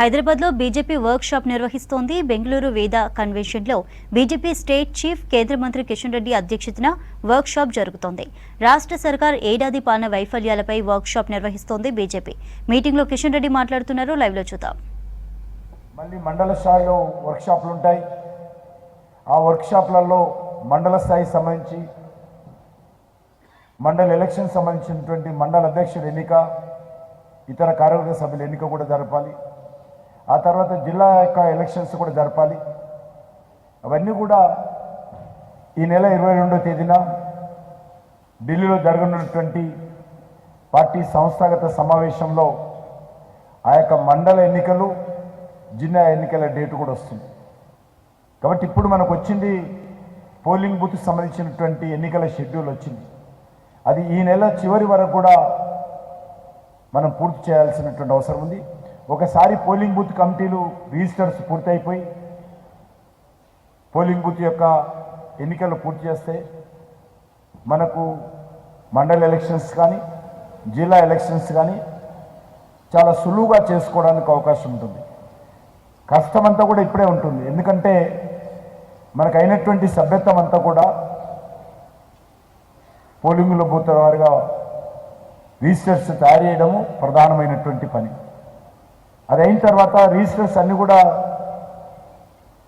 హైదరాబాద్లో BJP work shop నిర్వహిస్తోంది. బెంగళూరు వేద కన్వెన్షన్లో బీజేపీ స్టేట్ చీఫ్ కేంద్ర మంత్రి కిషన్ రెడ్డి అధ్యక్షతన వర్క్ షాప్ జరుగుతోంది. రాష్ట్ర సర్కార్ ఏడాది పాలన వైఫల్యాలపై వర్క్ షాప్ నిర్వహిస్తోంది బీజేపీ. మీటింగ్లో కిషన్ రెడ్డి మాట్లాడుతున్నారు. లైవ్లో చూద్దాం. మళ్ళీ మండల స్థాయిలో వర్క్ షాపులు ఉంటాయి. ఆ వర్క్ షాపులలో మండల స్థాయికి సంబంధించి మండల ఎలక్షన్ సంబంధించినటువంటి మండల అధ్యక్షుడి ఎన్నిక, ఇతర కార్యవర్గ సభ్యుల ఎన్నిక కూడా జరపాలి. ఆ తర్వాత జిల్లా యొక్క ఎలక్షన్స్ కూడా జరపాలి. అవన్నీ కూడా ఈ నెల 22వ తేదీన ఢిల్లీలో జరగనున్నటువంటి పార్టీ సంస్థాగత సమావేశంలో ఆ యొక్క మండల ఎన్నికలు, జిల్లా ఎన్నికల డేటు కూడా వస్తుంది. కాబట్టి ఇప్పుడు మనకు వచ్చింది పోలింగ్ బూత్కి సంబంధించినటువంటి ఎన్నికల షెడ్యూల్ వచ్చింది. అది ఈ నెల చివరి వరకు కూడా మనం పూర్తి చేయాల్సినటువంటి అవసరం ఉంది. ఒకసారి పోలింగ్ బూత్ కమిటీలు రిజిస్టర్స్ పూర్తయిపోయి పోలింగ్ బూత్ యొక్క ఎన్నికలు పూర్తి చేస్తే మనకు మండల ఎలక్షన్స్ కానీ జిల్లా ఎలక్షన్స్ కానీ చాలా సులువుగా చేసుకోవడానికి అవకాశం ఉంటుంది. కష్టమంతా కూడా ఇప్పుడే ఉంటుంది. ఎందుకంటే మనకు అయినటువంటి సభ్యత్వం అంతా కూడా పోలింగ్లో బూత్ వారిగా రిజిస్టర్స్ తయారు చేయడము ప్రధానమైనటువంటి పని. అది అయిన తర్వాత రిజిస్టర్స్ అన్నీ కూడా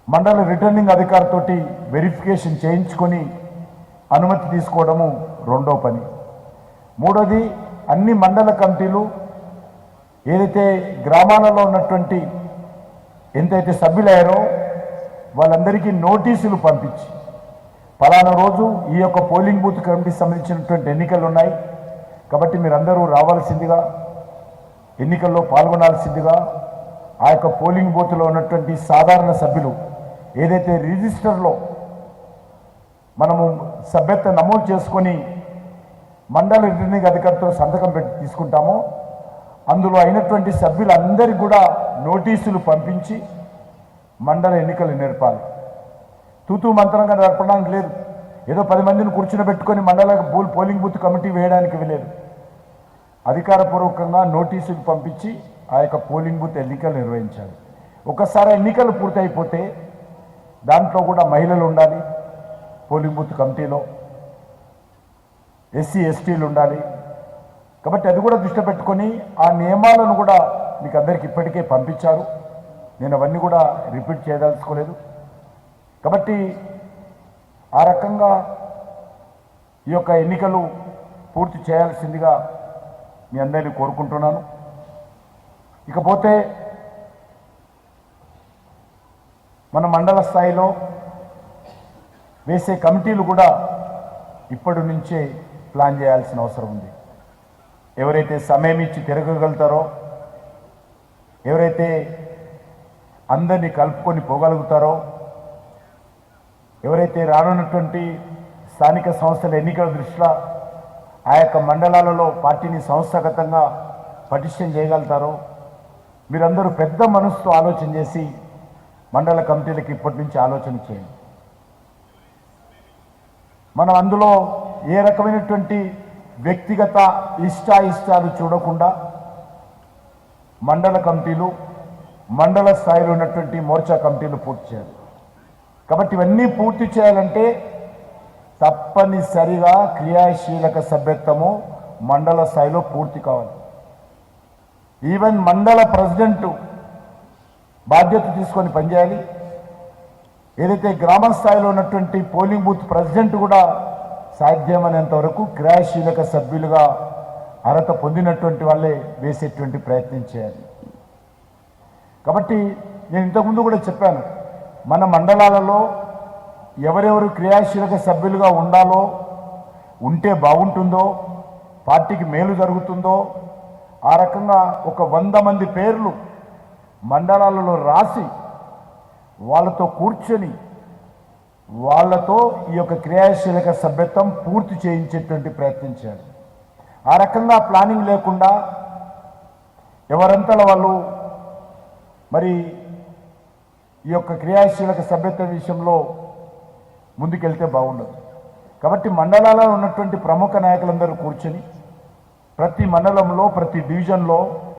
మండల రిటర్నింగ్ అధికారితోటి వెరిఫికేషన్ చేయించుకొని అనుమతి తీసుకోవడము రెండో పని. మూడోది, అన్ని మండల కమిటీలు ఏదైతే గ్రామాలలో ఉన్నటువంటి ఎంతైతే సభ్యులయ్యారో వాళ్ళందరికీ నోటీసులు పంపించి ఫలానా రోజు ఈ యొక్క పోలింగ్ బూత్ కమిటీకి సంబంధించినటువంటి ఎన్నికలు ఉన్నాయి కాబట్టి మీరందరూ రావాల్సిందిగా, ఎన్నికల్లో పాల్గొనాల్సిందిగా ఆ యొక్క పోలింగ్ బూత్లో ఉన్నటువంటి సాధారణ సభ్యులు ఏదైతే రిజిస్టర్లో మనము సభ్యత్వం నమోదు చేసుకొని మండల రిటర్నింగ్ అధికారితో సంతకం పెట్టి తీసుకుంటామో అందులో అయినటువంటి సభ్యులందరికీ కూడా నోటీసులు పంపించి మండల ఎన్నికలు నేర్పాలి. తూతూ మంత్రంగా నడపడానికి లేదు. ఏదో 10 మందిని కూర్చుని మండల పోలింగ్ బూత్ కమిటీ వేయడానికి వెళ్ళలేదు. అధికారపూర్వకంగా నోటీసులు పంపించి ఆ యొక్క పోలింగ్ బూత్ ఎన్నికలు నిర్వహించాలి. ఒకసారి ఎన్నికలు పూర్తయిపోతే దాంట్లో కూడా మహిళలు ఉండాలి, పోలింగ్ బూత్ కమిటీలో ఎస్సీ ఎస్టీలు ఉండాలి. కాబట్టి అది కూడా దృష్టి పెట్టుకొని ఆ నియమాలను కూడా మీకు అందరికీ ఇప్పటికే పంపించారు. నేను అవన్నీ కూడా రిపీట్ చేయదలుచుకోలేదు. కాబట్టి ఆ రకంగా ఈ యొక్క ఎన్నికలు పూర్తి చేయాల్సిందిగా మీ అందరినీ కోరుకుంటున్నాను. ఇకపోతే మన మండల స్థాయిలో వేసే కమిటీలు కూడా ఇప్పటి నుంచే ప్లాన్ చేయాల్సిన అవసరం ఉంది. ఎవరైతే సమయం ఇచ్చి తిరగగలుగుతారో, ఎవరైతే అందరినీ కలుపుకొని పోగలుగుతారో, ఎవరైతే రానున్నటువంటి స్థానిక సంస్థల ఎన్నికల దృష్ట్యా ఆ యొక్క మండలాలలో పార్టీని సంస్థాగతంగా పటిష్టం చేయగలుగుతారో మీరందరూ పెద్ద మనసుతో ఆలోచన చేసి మండల కమిటీలకు ఇప్పటి నుంచి ఆలోచన చేయండి. మనం అందులో ఏ రకమైనటువంటి వ్యక్తిగత ఇష్టాయిష్టాలు చూడకుండా మండల కమిటీలు, మండల స్థాయిలో ఉన్నటువంటి మోర్చా కమిటీలు పూర్తి చేయాలి. కాబట్టి ఇవన్నీ పూర్తి చేయాలంటే తప్పనిసరిగా క్రియాశీలక సభ్యత్వము మండల స్థాయిలో పూర్తి కావాలి. ఈవెన్ మండల ప్రెసిడెంట్ బాధ్యత తీసుకొని పనిచేయాలి. ఏదైతే గ్రామ స్థాయిలో ఉన్నటువంటి పోలింగ్ బూత్ ప్రెసిడెంట్ కూడా సాధ్యమైనంత వరకు క్రియాశీలక సభ్యులుగా అర్హత పొందినటువంటి వాళ్ళే వేసేటువంటి ప్రయత్నం చేయాలి. కాబట్టి నేను ఇంతకుముందు కూడా చెప్పాను, మన మండలాలలో ఎవరెవరు క్రియాశీలక సభ్యులుగా ఉండాలో, ఉంటే బాగుంటుందో, పార్టీకి మేలు జరుగుతుందో ఆ రకంగా ఒక 100 మంది పేర్లు మండలాలలో రాసి వాళ్ళతో కూర్చొని వాళ్ళతో ఈ యొక్క క్రియాశీలక సభ్యత్వం పూర్తి చేయించేటువంటి ప్రయత్నం చేయాలి. ఆ రకంగా ప్లానింగ్ లేకుండా ఎవరంతలో వాళ్ళు మరి ఈ యొక్క క్రియాశీలక సభ్యత్వం విషయంలో ముందుకెళ్తే బాగుండదు. కాబట్టి మండలాల్లో ఉన్నటువంటి ప్రముఖ నాయకులందరూ కూర్చొని ప్రతి మండలంలో, ప్రతి డివిజన్లో